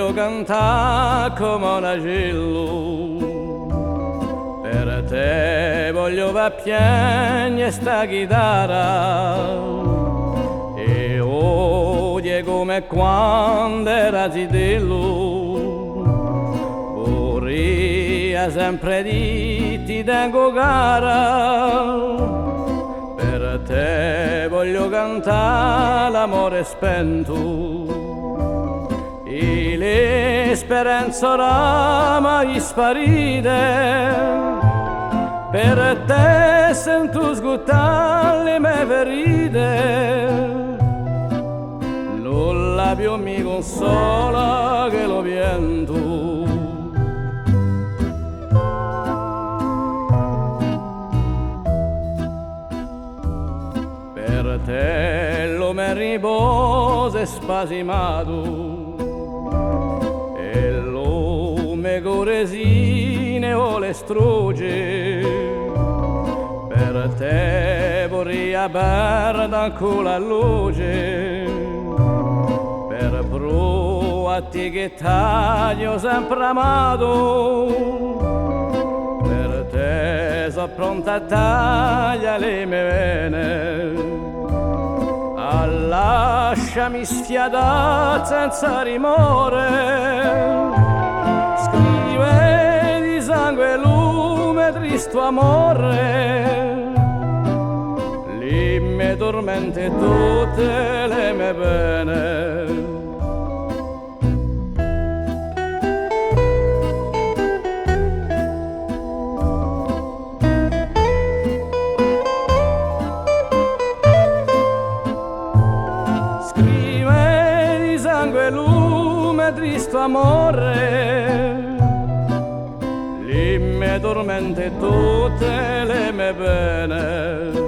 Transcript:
voglio cantare come un agello, per te voglio va piagne sta chitarra, e odia come quando era zidello, vorrei sempre di ti tengo cara. Per te voglio cantare l'amore spento e le speranze oramai sparite. Per te sento sgottare le mie ferite, nulla più mi consola che lo pianto. Per te lo me riposa spasimato e lo me coresine o le stroge. Per te vorrei perdere ancora la luce, per provare che taglio sempre amato. Per te sono pronta a tagliare le mie vene, lasciami sfiadare senza rimore. Scrive di sangue e lume tristo amore, le mie tormente e tutte le mie pene. Lume tristo amore, le mie tormente e tutte le mie pene.